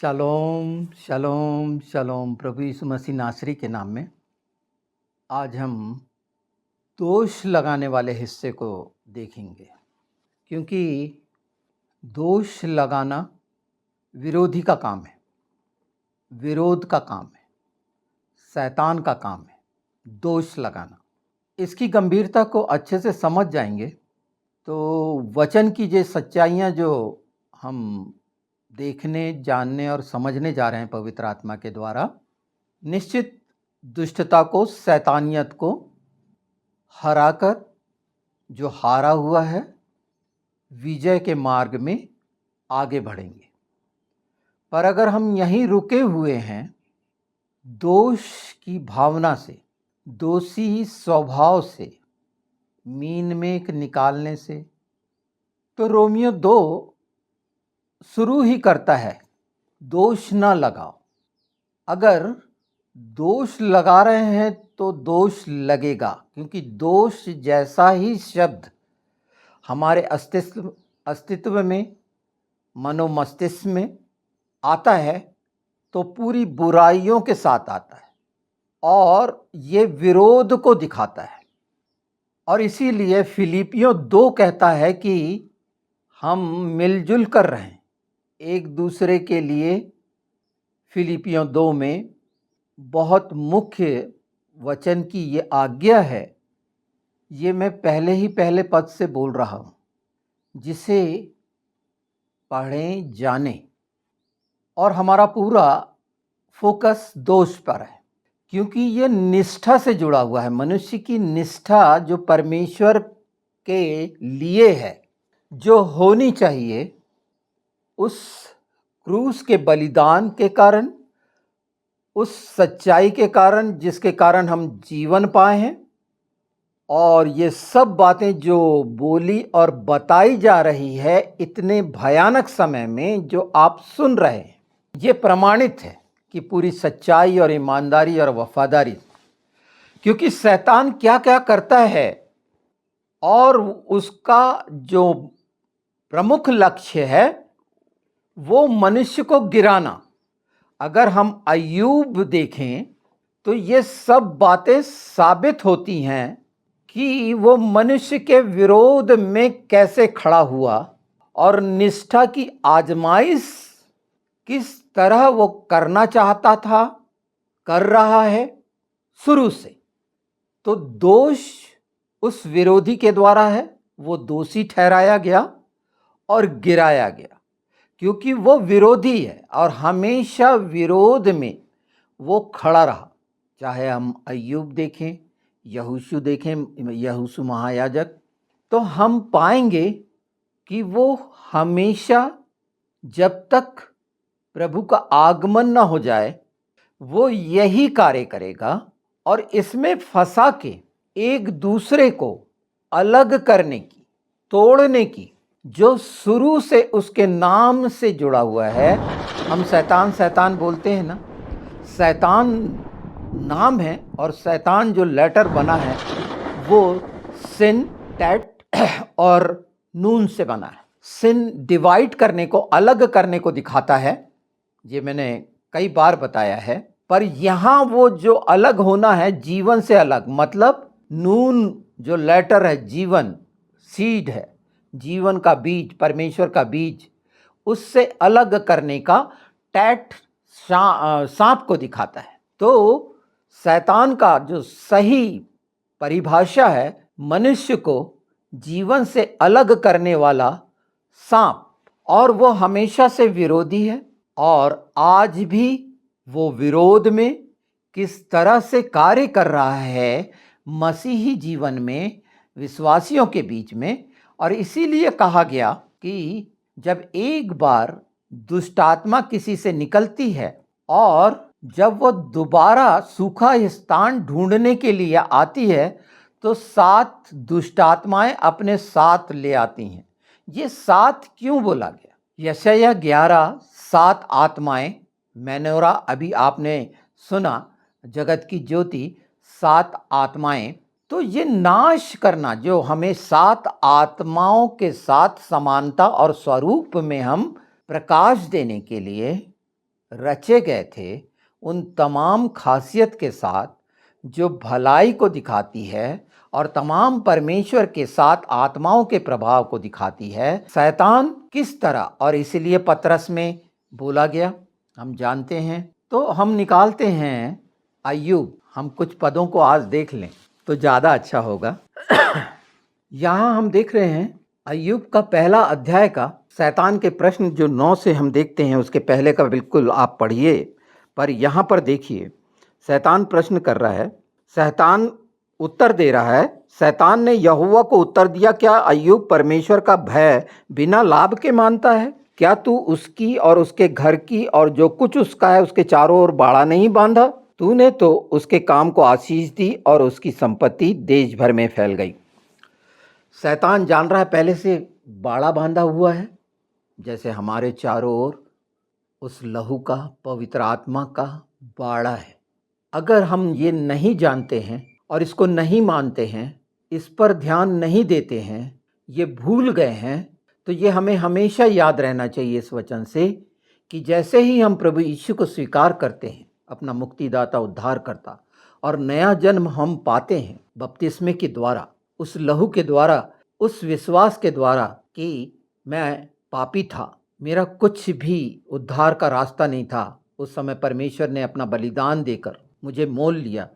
Shalom शालोम शालोम। प्रभु यीशु मसीह नासरी के नाम में आज हम दोष लगाने वाले हिस्से को देखेंगे, क्योंकि दोष लगाना विरोधी का काम है, विरोध का काम है, शैतान का काम है। दोष लगाना, इसकी गंभीरता को अच्छे से समझ जाएंगे तो वचन की जो सच्चाइयाँ जो हम देखने, जानने और समझने जा रहे हैं पवित्र आत्मा के द्वारा, निश्चित दुष्टता को, शैतानियत को हराकर जो हारा हुआ है विजय के मार्ग में आगे बढ़ेंगे। पर अगर हम यहीं रुके हुए हैं दोष की भावना से, दोषी स्वभाव से, मीन मेक निकालने से, तो रोमियो 2 शुरू ही करता है, दोष ना लगाओ। अगर दोष लगा रहे हैं तो दोष लगेगा, क्योंकि दोष जैसा ही शब्द हमारे अस्तित्व में, मनोमस्तिष्क में आता है तो पूरी बुराइयों के साथ आता है और ये विरोध को दिखाता है। और इसीलिए फिलिपियों 2 कहता है कि हम मिलजुल कर रहें एक दूसरे के लिए। फिलिपियों 2 में बहुत मुख्य वचन की ये आज्ञा है, ये मैं पहले पद से बोल रहा हूँ, जिसे पढ़ें जाने। और हमारा पूरा फोकस दोष पर है, क्योंकि ये निष्ठा से जुड़ा हुआ है। मनुष्य की निष्ठा जो परमेश्वर के लिए है, जो होनी चाहिए, उस क्रूस के बलिदान के कारण, उस सच्चाई के कारण जिसके कारण हम जीवन पाए हैं। और ये सब बातें जो बोली और बताई जा रही है इतने भयानक समय में जो आप सुन रहे हैं, ये प्रमाणित है कि पूरी सच्चाई और ईमानदारी और वफादारी, क्योंकि शैतान क्या क्या करता है और उसका जो प्रमुख लक्ष्य है वो मनुष्य को गिराना। अगर हम अय्यूब देखें तो ये सब बातें साबित होती हैं कि वो मनुष्य के विरोध में कैसे खड़ा हुआ और निष्ठा की आजमाइश किस तरह वो करना चाहता था, कर रहा है शुरू से। तो दोष उस विरोधी के द्वारा है, वो दोषी ठहराया गया और गिराया गया, क्योंकि वो विरोधी है और हमेशा विरोध में वो खड़ा रहा। चाहे हम अय्यूब देखें, यहोशू देखें, यहोशू महायाजक, तो हम पाएंगे कि वो हमेशा जब तक प्रभु का आगमन न हो जाए वो यही कार्य करेगा। और इसमें फंसा के एक दूसरे को अलग करने की, तोड़ने की, जो शुरू से उसके नाम से जुड़ा हुआ है। हम शैतान शैतान बोलते हैं ना, शैतान नाम है और शैतान जो लेटर बना है वो सिन, टैट और नून से बना है। सिन डिवाइड करने को, अलग करने को दिखाता है, ये मैंने कई बार बताया है। पर यहाँ वो जो अलग होना है, जीवन से अलग, मतलब नून जो लेटर है, जीवन, सीड है, जीवन का बीज, परमेश्वर का बीज, उससे अलग करने का टैट सांप को दिखाता है। तो शैतान का जो सही परिभाषा है, मनुष्य को जीवन से अलग करने वाला सांप, और वो हमेशा से विरोधी है। और आज भी वो विरोध में किस तरह से कार्य कर रहा है मसीही जीवन में, विश्वासियों के बीच में। और इसीलिए कहा गया कि जब एक बार दुष्टात्मा किसी से निकलती है और जब वो दोबारा सूखा स्थान ढूंढने के लिए आती है तो 7 दुष्टात्माएं अपने साथ ले आती हैं। ये 7 क्यों बोला गया? यशायाह 11, 7 आत्माएं, मेनोरा अभी आपने सुना, जगत की ज्योति, 7 आत्माएं। तो ये नाश करना, जो हमें 7 आत्माओं के साथ समानता और स्वरूप में हम प्रकाश देने के लिए रचे गए थे उन तमाम खासियत के साथ जो भलाई को दिखाती है और तमाम परमेश्वर के साथ आत्माओं के प्रभाव को दिखाती है, शैतान किस तरह, और इसीलिए पतरस में बोला गया हम जानते हैं। तो हम निकालते हैं अय्यूब, हम कुछ पदों को आज देख लें तो ज़्यादा अच्छा होगा। यहाँ हम देख रहे हैं अय्यूब का पहला अध्याय का शैतान के प्रश्न जो 9 से हम देखते हैं, उसके पहले का बिल्कुल आप पढ़िए, पर यहाँ पर देखिए शैतान प्रश्न कर रहा है, शैतान उत्तर दे रहा है। शैतान ने यहोवा को उत्तर दिया, क्या अय्यूब परमेश्वर का भय बिना लाभ के मानता है? क्या तू उसकी और उसके घर की और जो कुछ उसका है उसके चारों ओर बाड़ा नहीं बांधा? तूने तो उसके काम को आशीष दी और उसकी संपत्ति देश भर में फैल गई। शैतान जान रहा है पहले से बाड़ा बांधा हुआ है, जैसे हमारे चारों ओर उस लहू का, पवित्र आत्मा का बाड़ा है। अगर हम ये नहीं जानते हैं और इसको नहीं मानते हैं, इस पर ध्यान नहीं देते हैं, ये भूल गए हैं, तो ये हमें हमेशा याद रहना चाहिए इस वचन से कि जैसे ही हम प्रभु यीशु को स्वीकार करते हैं अपना मुक्तिदाता, उद्धार करता, और नया जन्म हम पाते हैं बपतिस्मे के द्वारा, उस लहू के द्वारा, उस विश्वास के द्वारा कि मैं पापी था, मेरा कुछ भी उद्धार का रास्ता नहीं था, उस समय परमेश्वर ने अपना बलिदान देकर मुझे मोल लिया,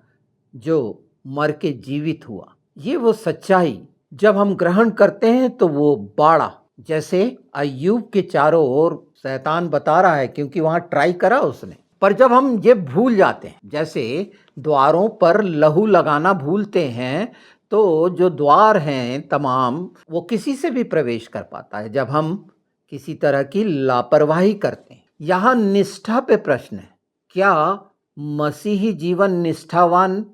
जो मर के जीवित हुआ। ये वो सच्चाई जब हम ग्रहण करते हैं तो वो बाड़ा, जैसे अय्यूब के चारों ओर शैतान बता रहा है, क्योंकि वहां ट्राई करा उसने, पर जब हम ये भूल जाते हैं, जैसे द्वारों पर लहू लगाना भूलते हैं, तो जो द्वार हैं तमाम, वो किसी से भी प्रवेश कर पाता है जब हम किसी तरह की लापरवाही करते हैं। यहाँ निष्ठा पे प्रश्न है, क्या मसीही जीवन निष्ठावान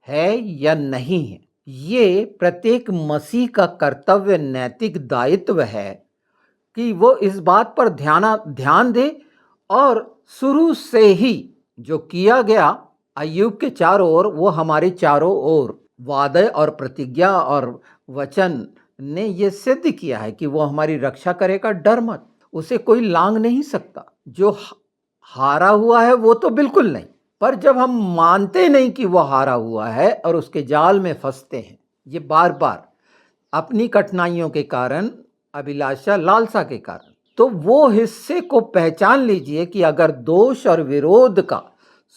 है या नहीं है? ये प्रत्येक मसीह का कर्तव्य, नैतिक दायित्व है कि वो इस बात पर ध्यान दे और शुरू से ही जो किया गया अय्यूब के चारों ओर, वो हमारे चारों ओर वादे और प्रतिज्ञा और वचन ने ये सिद्ध किया है कि वो हमारी रक्षा करेगा। डर मत, उसे कोई लांग नहीं सकता। जो हारा हुआ है वो तो बिल्कुल नहीं, पर जब हम मानते नहीं कि वो हारा हुआ है और उसके जाल में फंसते हैं, ये बार बार अपनी कठिनाइयों के कारण, अभिलाषा, लालसा के कारण, तो वो हिस्से को पहचान लीजिए कि अगर दोष और विरोध का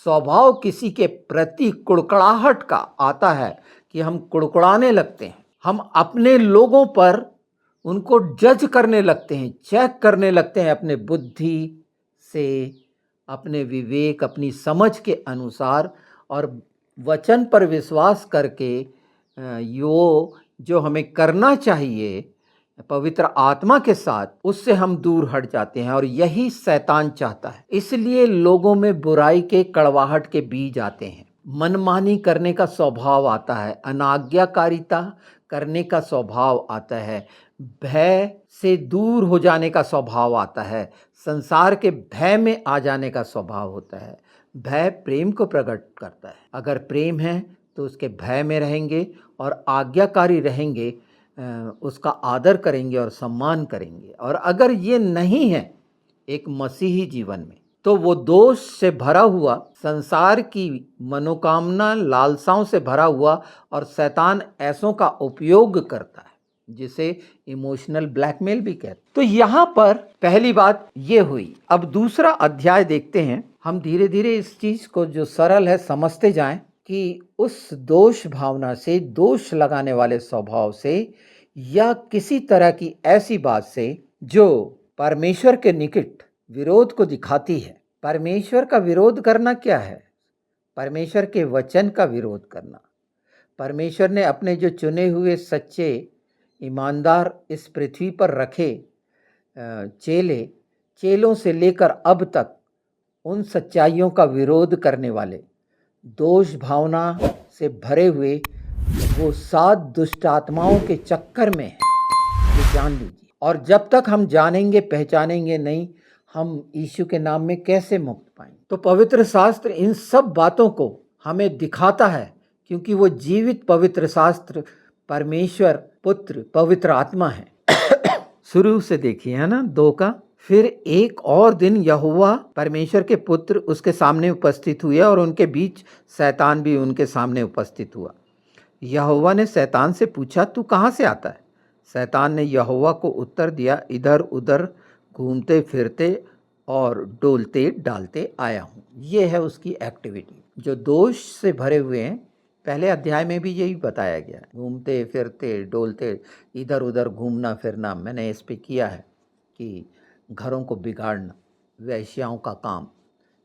स्वभाव किसी के प्रति कुड़कुड़ाहट का आता है कि हम कुड़कुड़ाने लगते हैं, हम अपने लोगों पर उनको जज करने लगते हैं, चेक करने लगते हैं अपने बुद्धि से, अपने विवेक, अपनी समझ के अनुसार, और वचन पर विश्वास करके जो हमें करना चाहिए पवित्र आत्मा के साथ, उससे हम दूर हट जाते हैं। और यही शैतान चाहता है। इसलिए लोगों में बुराई के, कड़वाहट के बीज आते हैं, मनमानी करने का स्वभाव आता है, अनाज्ञाकारिता करने का स्वभाव आता है, भय से दूर हो जाने का स्वभाव आता है, संसार के भय में आ जाने का स्वभाव होता है। भय प्रेम को प्रकट करता है। अगर प्रेम है तो उसके भय में रहेंगे और आज्ञाकारी रहेंगे, उसका आदर करेंगे और सम्मान करेंगे। और अगर ये नहीं है एक मसीही जीवन में, तो वो दोष से भरा हुआ, संसार की मनोकामना, लालसाओं से भरा हुआ, और शैतान ऐसों का उपयोग करता है जिसे इमोशनल ब्लैकमेल भी कहते हैं। तो यहाँ पर पहली बात ये हुई। अब दूसरा अध्याय देखते हैं। हम धीरे धीरे इस चीज को जो सरल है समझते जाएं कि उस दोष भावना से, दोष लगाने वाले स्वभाव से, या किसी तरह की ऐसी बात से जो परमेश्वर के निकट विरोध को दिखाती है। परमेश्वर का विरोध करना क्या है? परमेश्वर के वचन का विरोध करना। परमेश्वर ने अपने जो चुने हुए सच्चे ईमानदार इस पृथ्वी पर रखे चेलों से लेकर अब तक उन सच्चाइयों का विरोध करने वाले, दोष भावना से भरे हुए वो 7 दुष्ट आत्माओं के चक्कर में है, ये जान लीजिए। और जब तक हम जानेंगे, पहचानेंगे नहीं, हम यीशु के नाम में कैसे मुक्त पाएंगे? तो पवित्र शास्त्र इन सब बातों को हमें दिखाता है, क्योंकि वो जीवित पवित्र शास्त्र परमेश्वर पुत्र पवित्र आत्मा है। शुरू से देखिए, है ना, 2 का फिर एक और दिन यहोवा परमेश्वर के पुत्र उसके सामने उपस्थित हुए और उनके बीच शैतान भी उनके सामने उपस्थित हुआ। यहोवा ने शैतान से पूछा, तू कहाँ से आता है? शैतान ने यहोवा को उत्तर दिया, इधर उधर घूमते फिरते और डोलते डालते आया हूँ। ये है उसकी एक्टिविटी जो दोष से भरे हुए हैं। पहले अध्याय में भी यही बताया गया है, घूमते फिरते डोलते, इधर उधर घूमना फिरना। मैंने इस पे किया है कि घरों को बिगाड़ना, वेश्याओं का काम,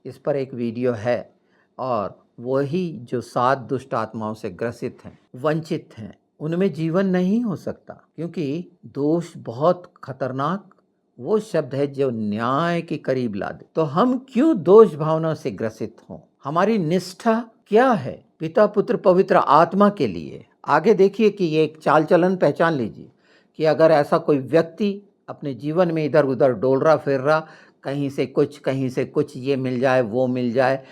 इस पर एक वीडियो है। और वही जो 7 दुष्ट आत्माओं से ग्रसित हैं, वंचित हैं, उनमें जीवन नहीं हो सकता, क्योंकि दोष बहुत खतरनाक वो शब्द है जो न्याय के करीब ला दे। तो हम क्यों दोष भावना से ग्रसित हों? हमारी निष्ठा क्या है पिता पुत्र पवित्र आत्मा के लिए? आगे देखिए कि ये एक चाल चलन पहचान लीजिए कि अगर ऐसा कोई व्यक्ति अपने जीवन में इधर उधर डोल रहा फिर रहा, कहीं से कुछ, ये मिल जाए वो मिल जाए,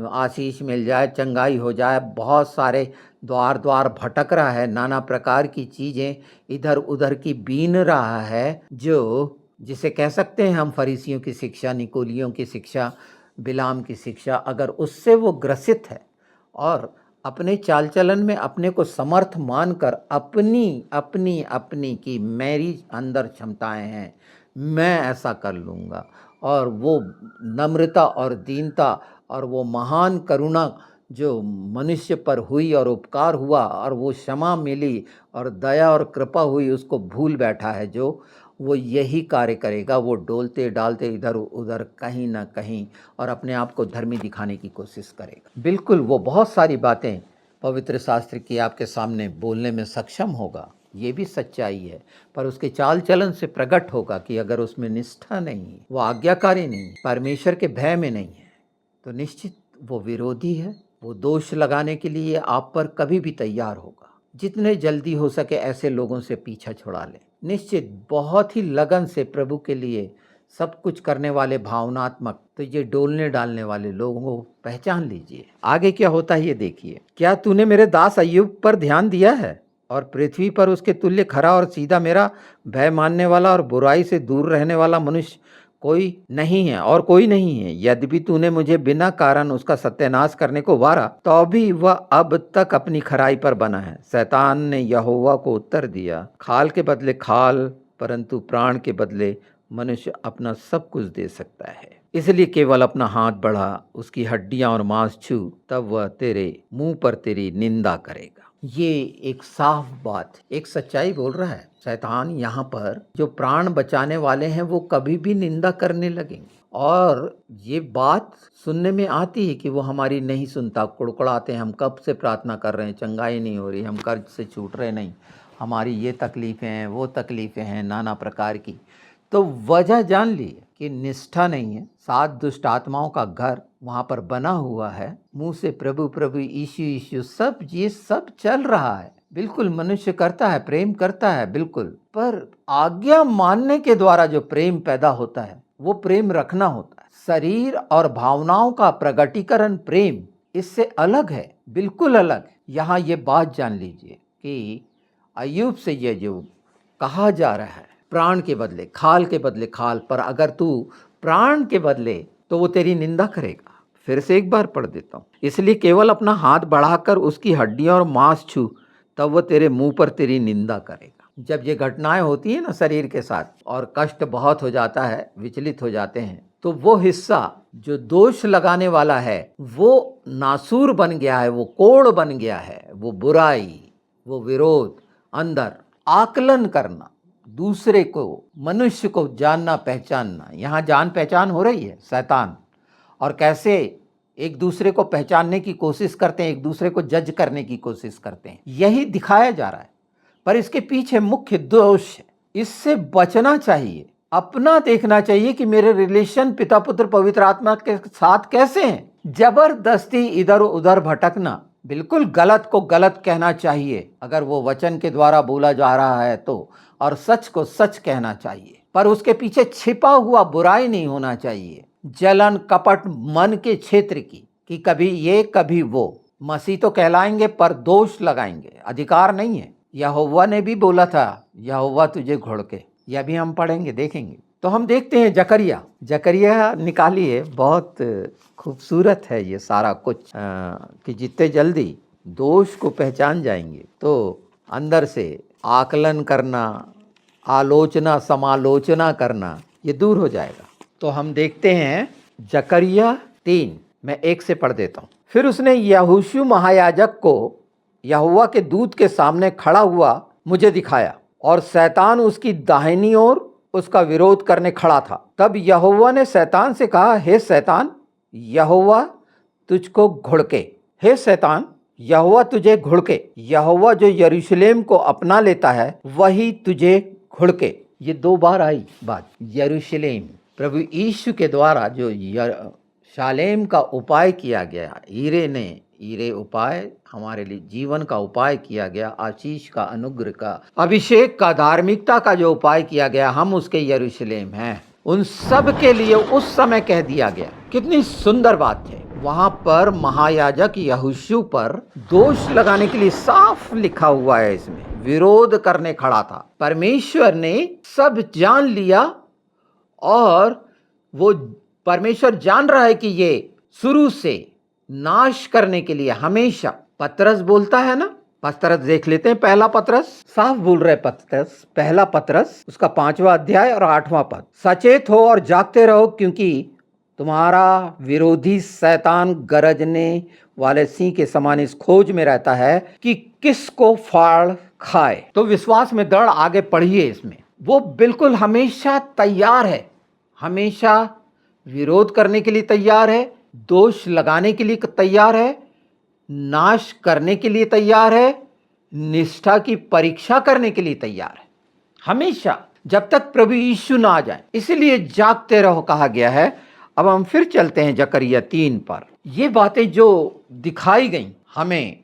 आशीष मिल जाए, चंगाई हो जाए, बहुत सारे द्वार द्वार भटक रहा है, नाना प्रकार की चीज़ें इधर उधर की बीन रहा है, जो जिसे कह सकते हैं हम फरीसियों की शिक्षा, निकोलियों की शिक्षा, बिलाम की शिक्षा। अगर उससे वो ग्रसित है और अपने चाल चलन में अपने को समर्थ मानकर अपनी की मेरी अंदर क्षमताएं हैं, मैं ऐसा कर लूँगा, और वो नम्रता और दीनता और वो महान करुणा जो मनुष्य पर हुई और उपकार हुआ और वो क्षमा मिली और दया और कृपा हुई, उसको भूल बैठा है, जो वो यही कार्य करेगा। वो डोलते डालते इधर उधर कहीं ना कहीं और अपने आप को धर्मी दिखाने की कोशिश करेगा। बिल्कुल वो बहुत सारी बातें पवित्र शास्त्र की आपके सामने बोलने में सक्षम होगा, ये भी सच्चाई है, पर उसके चाल चलन से प्रकट होगा कि अगर उसमें निष्ठा नहीं है, वो आज्ञाकारी नहीं है, परमेश्वर के भय में नहीं है, तो निश्चित वो विरोधी है। वो दोष लगाने के लिए आप पर कभी भी तैयार होगा। जितने जल्दी हो सके ऐसे लोगों से पीछा छुड़ा लें। निश्चित बहुत ही लगन से प्रभु के लिए सब कुछ करने वाले भावनात्मक, तो ये डोलने डालने वाले लोगों को पहचान लीजिए। आगे क्या होता है ये देखिए। क्या तूने मेरे दास अय्यूब पर ध्यान दिया है? और पृथ्वी पर उसके तुल्य खरा और सीधा, मेरा भय मानने वाला और बुराई से दूर रहने वाला मनुष्य कोई नहीं है, और कोई नहीं है। यद्यपि तूने मुझे बिना कारण उसका सत्यानाश करने को वारा, तो भी वह अब तक अपनी खराई पर बना है। शैतान ने यहोवा को उत्तर दिया, खाल के बदले खाल, परंतु प्राण के बदले मनुष्य अपना सब कुछ दे सकता है। इसलिए केवल अपना हाथ बढ़ा, उसकी हड्डियां और मांस छू, तब वह तेरे मुंह पर तेरी निंदा करेगा। ये एक साफ बात, एक सच्चाई बोल रहा है शैतान। यहाँ पर जो प्राण बचाने वाले हैं वो कभी भी निंदा करने लगेंगे, और ये बात सुनने में आती है कि वो हमारी नहीं सुनता, कुड़कुड़ाते हैं, हम कब से प्रार्थना कर रहे हैं, चंगाई नहीं हो रही, हम कर्ज से छूट रहे नहीं, हमारी ये तकलीफ़ें हैं, वो तकलीफ़ें हैं, नाना प्रकार की। तो वजह जान ली कि निष्ठा नहीं है। 7 दुष्ट आत्माओं का घर वहाँ पर बना हुआ है। मुंह से प्रभु प्रभु, यीशु यीशु, सब ये सब चल रहा है। बिल्कुल मनुष्य करता है, प्रेम करता है, बिल्कुल, पर आज्ञा मानने के द्वारा जो प्रेम पैदा होता है वो प्रेम रखना होता है। शरीर और भावनाओं का प्रगटीकरण प्रेम इससे अलग है, बिल्कुल अलग। यहाँ ये बात जान लीजिए कि अय्यूब से ये जो कहा जा रहा है, प्राण के बदले खाल, के बदले खाल, पर अगर तू प्राण के बदले तो वो तेरी निंदा करेगा। फिर से एक बार पढ़ देता हूँ। इसलिए केवल अपना हाथ बढ़ाकर उसकी हड्डियां और मांस छू, तब वो तेरे मुंह पर तेरी निंदा करेगा। जब ये घटनाएं होती है ना शरीर के साथ, और कष्ट बहुत हो जाता है, विचलित हो जाते हैं, तो वो हिस्सा जो दोष लगाने वाला है वो नासूर बन गया है, वो कोड़ बन गया है, वो बुराई, वो विरोध, अंदर आकलन करना, दूसरे को, मनुष्य को जानना पहचानना। यहाँ जान पहचान हो रही है शैतान, और कैसे एक दूसरे को पहचानने की कोशिश करते हैं, एक दूसरे को जज करने की कोशिश करते हैं, यही दिखाया जा रहा है। पर इसके पीछे मुख्य दोष है, इससे बचना चाहिए। अपना देखना चाहिए कि मेरे रिलेशन पिता पुत्र पवित्र आत्मा के साथ कैसे हैं। जबरदस्ती इधर उधर भटकना, बिल्कुल गलत को गलत कहना चाहिए अगर वो वचन के द्वारा बोला जा रहा है तो, और सच को सच कहना चाहिए, पर उसके पीछे छिपा हुआ बुराई नहीं होना चाहिए। जलन कपट मन के क्षेत्र की, कि कभी ये कभी वो। मसीह तो कहलाएंगे पर दोष लगाएंगे, अधिकार नहीं है। यहोवा ने भी बोला था, यहोवा तुझे घोड़के, यह भी हम पढ़ेंगे, देखेंगे। तो हम देखते हैं जकरिया, जकरिया निकालिए, बहुत खूबसूरत है ये सारा कुछ, कि जितने जल्दी दोष को पहचान जाएंगे तो अंदर से आकलन करना, आलोचना समालोचना करना ये दूर हो जाएगा। तो हम देखते हैं जकरिया 3, मैं 1 से पढ़ देता हूँ। फिर उसने यहोशू महायाजक को यहोवा के दूत के सामने खड़ा हुआ मुझे दिखाया, और शैतान उसकी दाहिनी ओर उसका विरोध करने खड़ा था। तब यहोवा ने शैतान से कहा, हे शैतान, यहोवा तुझको घुड़के, हे शैतान, यहोवा तुझे घुड़के। यहोवा जो यरूशलेम को अपना लेता है वही तुझे घुड़के। ये 2 बार आई बात, यरूशलेम। प्रभु यीशु के द्वारा जो शालेम का उपाय किया गया, ईरे उपाय हमारे लिए जीवन का उपाय किया गया, आशीष का, अनुग्रह का, अभिषेक का, धार्मिकता का जो उपाय किया गया, हम उसके यरूशलेम हैं। उन सब के लिए उस समय कह दिया गया। कितनी सुंदर बात है। वहां पर महायाजक यहोशू पर दोष लगाने के लिए साफ लिखा हुआ है, इसमें विरोध करने खड़ा था। परमेश्वर ने सब जान लिया, और वो परमेश्वर जान रहा है कि ये शुरू से नाश करने के लिए हमेशा, पतरस बोलता है ना, पतरस देख लेते हैं, पहला पतरस साफ बोल रहे, पतरस, पहला पतरस उसका 5वां अध्याय और 8वां पद, सचेत हो और जागते रहो, क्योंकि तुम्हारा विरोधी शैतान गरजने वाले सिंह के समान इस खोज में रहता है कि किसको फाड़ खाए। तो विश्वास में दृढ़ आगे पढ़िए। इसमें वो बिल्कुल हमेशा तैयार है, हमेशा विरोध करने के लिए तैयार है, दोष लगाने के लिए तैयार है, नाश करने के लिए तैयार है, निष्ठा की परीक्षा करने के लिए तैयार है, हमेशा, जब तक प्रभु यीशु ना आ जाए। इसलिए जागते रहो कहा गया है। अब हम फिर चलते हैं जकरिया 3 पर। ये बातें जो दिखाई गई हमें,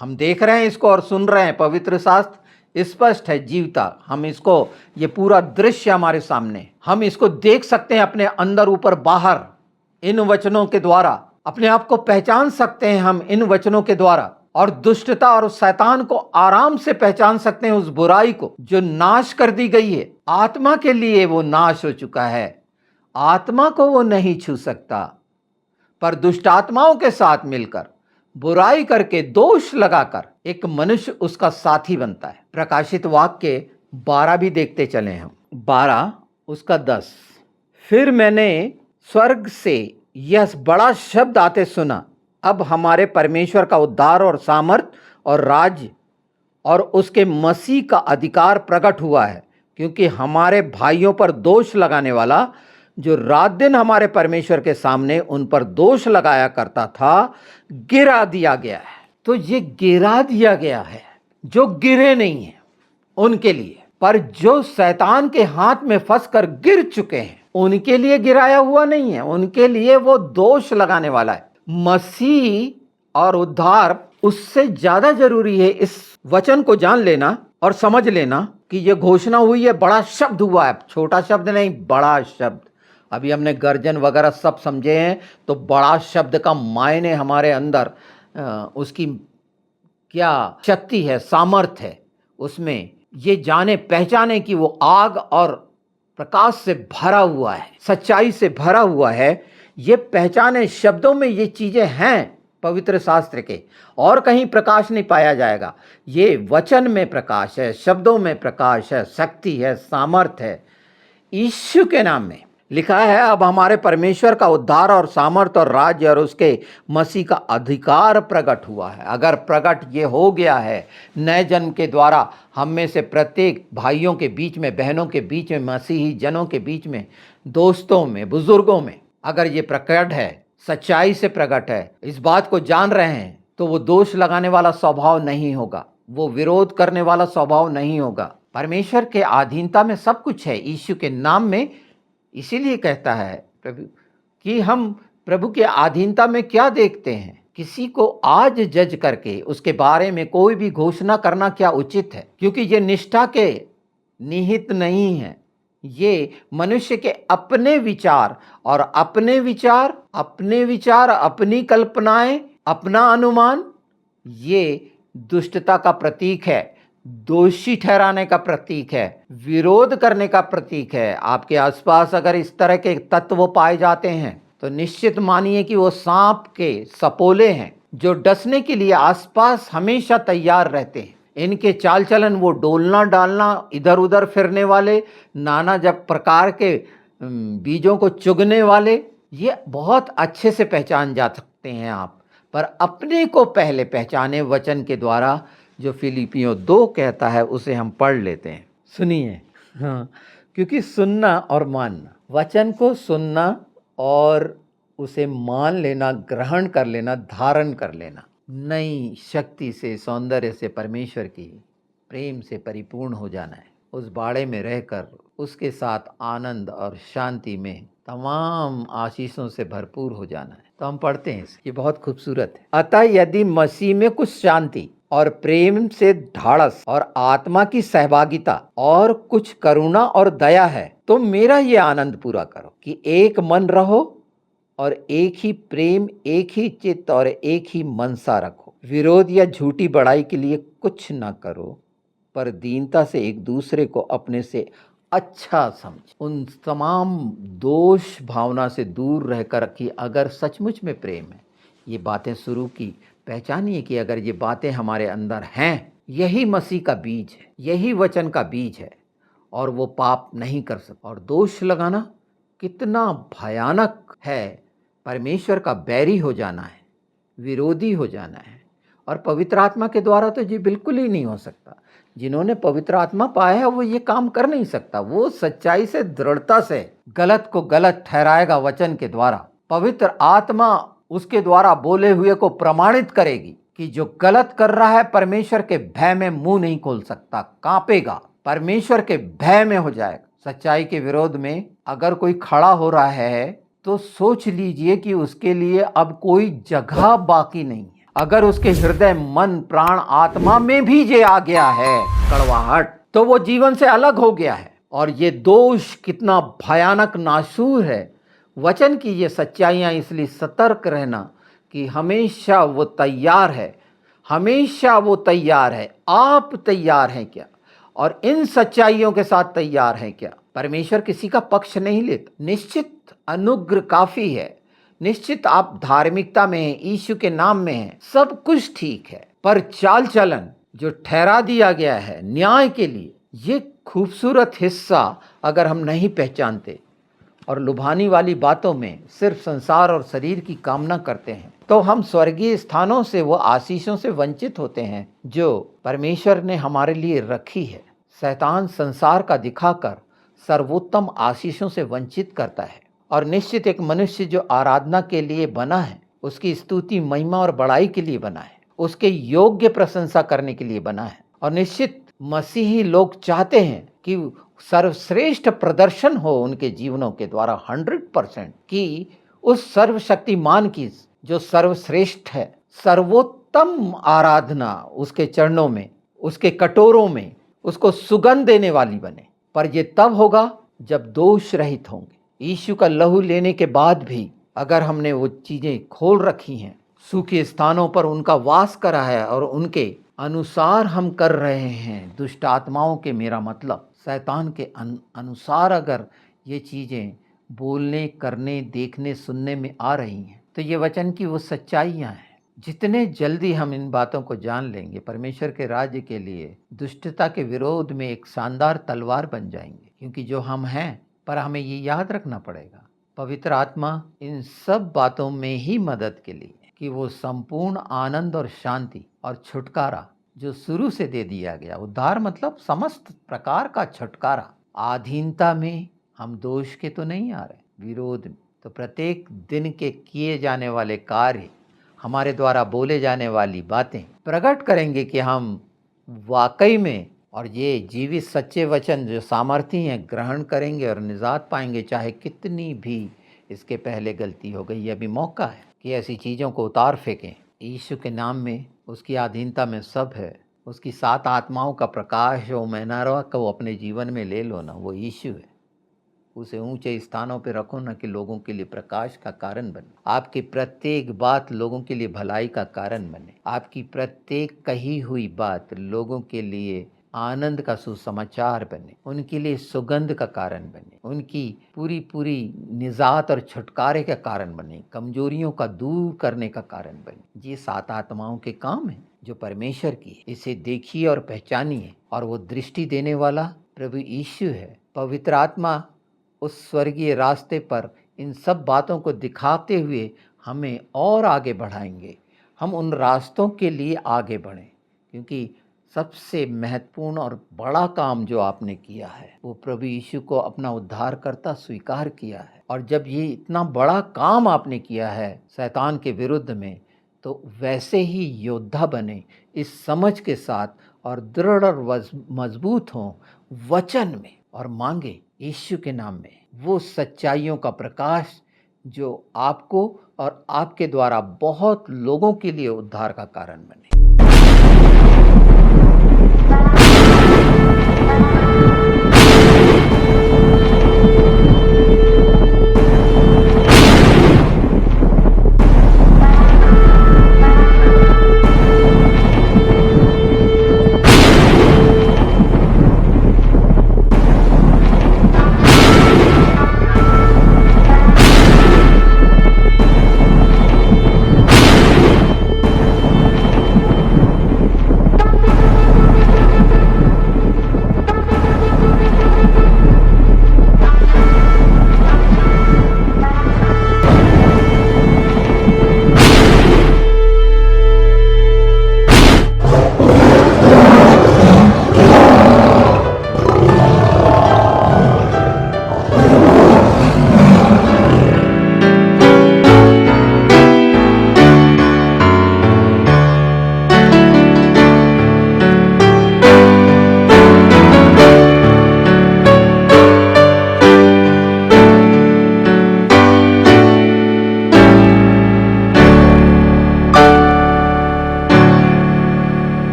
हम देख रहे हैं इसको और सुन रहे हैं, पवित्र शास्त्र स्पष्ट है, जीवता, हम इसको, ये पूरा दृश्य हमारे सामने, हम इसको देख सकते हैं अपने अंदर, ऊपर, बाहर। इन वचनों के द्वारा अपने आप को पहचान सकते हैं हम, इन वचनों के द्वारा, और दुष्टता और शैतान को आराम से पहचान सकते हैं, उस बुराई को जो नाश कर दी गई है। आत्मा के लिए वो नाश हो चुका है, आत्मा को वो नहीं छू सकता, पर दुष्ट आत्माओं के साथ मिलकर बुराई करके, दोष लगाकर एक मनुष्य उसका साथी बनता है। प्रकाशित वाक्य 12 भी देखते चले हम, 12 उसका 10। फिर मैंने स्वर्ग से यह बड़ा शब्द आते सुना, अब हमारे परमेश्वर का उद्धार और सामर्थ और राज्य और उसके मसीह का अधिकार प्रकट हुआ है, क्योंकि हमारे भाइयों पर दोष लगाने वाला, जो रात दिन हमारे परमेश्वर के सामने उन पर दोष लगाया करता था, गिरा दिया गया है। तो ये गिरा दिया गया है, जो गिरे नहीं है उनके लिए, पर जो शैतान के हाथ में फंसकर गिर चुके हैं उनके लिए गिराया हुआ नहीं है, उनके लिए वो दोष लगाने वाला है। मसीह और उद्धार उससे ज्यादा जरूरी है। इस वचन को जान लेना और समझ लेना कि ये घोषणा हुई है, बड़ा शब्द हुआ है, छोटा शब्द नहीं, बड़ा शब्द। अभी हमने गर्जन वगैरह सब समझे हैं, तो बड़ा शब्द का मायने हमारे अंदर उसकी क्या शक्ति है, सामर्थ्य है, उसमें ये जाने पहचाने कि वो आग और प्रकाश से भरा हुआ है, सच्चाई से भरा हुआ है। ये पहचाने, शब्दों में ये चीजें हैं पवित्र शास्त्र के, और कहीं प्रकाश नहीं पाया जाएगा। ये वचन में प्रकाश है, शब्दों में प्रकाश है, शक्ति है, सामर्थ्य है। यीशु के नाम में लिखा है, अब हमारे परमेश्वर का उद्धार और सामर्थ और राज्य और उसके मसीह का अधिकार प्रकट हुआ है। अगर प्रकट ये हो गया है नए जन्म के द्वारा, हम में से प्रत्येक भाइयों के बीच में, बहनों के बीच में, मसीही जनों के बीच में, दोस्तों में, बुजुर्गों में, अगर ये प्रकट है, सच्चाई से प्रकट है, इस बात को जान रहे हैं, तो वो दोष लगाने वाला स्वभाव नहीं होगा, वो विरोध करने वाला स्वभाव नहीं होगा। परमेश्वर के अधीनता में सब कुछ है यीशु के नाम में। इसीलिए कहता है प्रभु कि हम प्रभु के अधीनता में क्या देखते हैं, किसी को आज जज करके उसके बारे में कोई भी घोषणा करना क्या उचित है, क्योंकि ये निष्ठा के निहित नहीं है। ये मनुष्य के अपने विचार और अपने विचार, अपनी कल्पनाएं, अपना अनुमान, ये दुष्टता का प्रतीक है। दोषी ठहराने का प्रतीक है, विरोध करने का प्रतीक है। आपके आसपास अगर इस तरह के तत्व पाए जाते हैं तो निश्चित मानिए कि वो सांप के सपोले हैं जो डसने के लिए आसपास हमेशा तैयार रहते हैं। इनके चाल चलन, वो डोलना डालना, इधर उधर फिरने वाले, नाना जब प्रकार के बीजों को चुगने वाले, ये बहुत अच्छे से पहचान जा सकते हैं आप। पर अपने को पहले पहचाने वचन के द्वारा, जो फिलिपियों 2 कहता है उसे हम पढ़ लेते हैं। सुनिए। हाँ, क्योंकि सुनना और मानना, वचन को सुनना और उसे मान लेना, ग्रहण कर लेना, धारण कर लेना, नई शक्ति से, सौंदर्य से, परमेश्वर की प्रेम से परिपूर्ण हो जाना है। उस बाड़े में रहकर उसके साथ आनंद और शांति में तमाम आशीषों से भरपूर हो जाना है। तो हम पढ़ते हैं, ये बहुत खूबसूरत है। अतः यदि मसीह में कुछ शांति और प्रेम से ढाढ़स और आत्मा की सहभागिता और कुछ करुणा और दया है, तो मेरा ये आनंद पूरा करो कि एक मन रहो और एक ही प्रेम, एक ही चित्त और एक ही मनसा रखो। विरोध या झूठी बड़ाई के लिए कुछ ना करो, पर दीनता से एक दूसरे को अपने से अच्छा समझ। उन तमाम दोष भावना से दूर रहकर कि अगर सचमुच में प्रेम है, ये बातें शुरू की, पहचानिए कि अगर ये बातें हमारे अंदर हैं, यही मसीह का बीज है, यही वचन का बीज है, और वो पाप नहीं कर सकता। और दोष लगाना कितना भयानक है, परमेश्वर का बैरी हो जाना है, विरोधी हो जाना है। और पवित्र आत्मा के द्वारा तो ये बिल्कुल ही नहीं हो सकता। जिन्होंने पवित्र आत्मा पाया है वो ये काम कर नहीं सकता। वो सच्चाई से, दृढ़ता से गलत को गलत ठहराएगा वचन के द्वारा। पवित्र आत्मा उसके द्वारा बोले हुए को प्रमाणित करेगी कि जो गलत कर रहा है परमेश्वर के भय में मुंह नहीं खोल सकता, कांपेगा, परमेश्वर के भय में हो जाएगा। सच्चाई के विरोध में अगर कोई खड़ा हो रहा है तो सोच लीजिए कि उसके लिए अब कोई जगह बाकी नहीं है। अगर उसके हृदय, मन, प्राण, आत्मा में भी ये आ गया है कड़वाहट, तो वो जीवन से अलग हो गया है। और ये दोष कितना भयानक नासूर है। वचन की ये सच्चाइयाँ, इसलिए सतर्क रहना कि हमेशा वो तैयार है, हमेशा वो तैयार है। आप तैयार हैं क्या? और इन सच्चाइयों के साथ तैयार हैं क्या? परमेश्वर किसी का पक्ष नहीं लेता। निश्चित अनुग्रह काफी है, निश्चित आप धार्मिकता में हैं, यीशु के नाम में हैं, सब कुछ ठीक है, पर चाल चलन जो ठहरा दिया गया है न्याय के लिए, ये खूबसूरत हिस्सा अगर हम नहीं पहचानते और लुभानी वाली बातों में सिर्फ संसार और शरीर की कामना करते हैं, तो हम स्वर्गीय स्थानों से, वो आशीषों से वंचित होते हैं जो परमेश्वर ने हमारे लिए रखी है। शैतान संसार का दिखाकर सर्वोत्तम आशीषों से वंचित करता है। और निश्चित एक मनुष्य जो आराधना के लिए बना है, उसकी स्तुति, महिमा और बड़ाई के लिए बना है, उसके योग्य प्रशंसा करने के लिए बना है। और निश्चित मसीही लोग चाहते हैं कि सर्वश्रेष्ठ प्रदर्शन हो उनके जीवनों के द्वारा 100%, कि उस सर्वशक्तिमान की जो सर्वश्रेष्ठ है, सर्वोत्तम आराधना उसके चरणों में, उसके कटोरों में उसको सुगंध देने वाली बने। पर ये तब होगा जब दोष रहित होंगे। यीशु का लहू लेने के बाद भी अगर हमने वो चीजें खोल रखी हैं, सूखे स्थानों पर उनका वास करा है और उनके अनुसार हम कर रहे हैं, दुष्ट आत्माओं के, मेरा मतलब शैतान के अनुसार अगर ये चीजें बोलने, करने, देखने, सुनने में आ रही हैं, तो ये वचन की वो सच्चाइयाँ हैं। जितने जल्दी हम इन बातों को जान लेंगे, परमेश्वर के राज्य के लिए दुष्टता के विरोध में एक शानदार तलवार बन जाएंगे। क्योंकि जो हम हैं, पर हमें ये याद रखना पड़ेगा, पवित्र आत्मा इन सब बातों में ही मदद के लिए कि वो संपूर्ण आनंद और शांति और छुटकारा जो शुरू से दे दिया गया, उद्धार मतलब समस्त प्रकार का छुटकारा, अधीनता में हम दोष के तो नहीं आ रहे, विरोध में तो प्रत्येक दिन के किए जाने वाले कार्य, हमारे द्वारा बोले जाने वाली बातें प्रकट करेंगे कि हम वाकई में और ये जीवित सच्चे वचन जो सामर्थ्य हैं ग्रहण करेंगे और निजात पाएंगे। चाहे कितनी भी इसके पहले गलती हो गई, अभी मौका है कि ऐसी चीज़ों को उतार फेंकें। यीशु के नाम में, उसकी अधीनता में सब है। उसकी 7 आत्माओं का प्रकाश जो मैनारा को अपने जीवन में ले लो ना, वो यीशु है। उसे ऊंचे स्थानों पे रखो न कि लोगों के लिए प्रकाश का कारण बने। आपकी प्रत्येक बात लोगों के लिए भलाई का कारण बने। आपकी प्रत्येक कही हुई बात लोगों के लिए आनंद का सुसमाचार बने, उनके लिए सुगंध का कारण बने, उनकी पूरी पूरी निजात और छुटकारे का कारण बने, कमजोरियों का दूर करने का कारण बने। ये 7 आत्माओं के काम है जो परमेश्वर की है। इसे देखिए और पहचानिए, और वो दृष्टि देने वाला प्रभु यीशु है। पवित्र आत्मा उस स्वर्गीय रास्ते पर इन सब बातों को दिखाते हुए हमें और आगे बढ़ाएंगे। हम उन रास्तों के लिए आगे बढ़ें, क्योंकि सबसे महत्वपूर्ण और बड़ा काम जो आपने किया है वो प्रभु यीशु को अपना उद्धारकर्ता स्वीकार किया है। और जब ये इतना बड़ा काम आपने किया है शैतान के विरुद्ध में, तो वैसे ही योद्धा बने इस समझ के साथ, और दृढ़ और मजबूत हों वचन में, और मांगे यीशु के नाम में वो सच्चाइयों का प्रकाश जो आपको और आपके द्वारा बहुत लोगों के लिए उद्धार का कारण बने।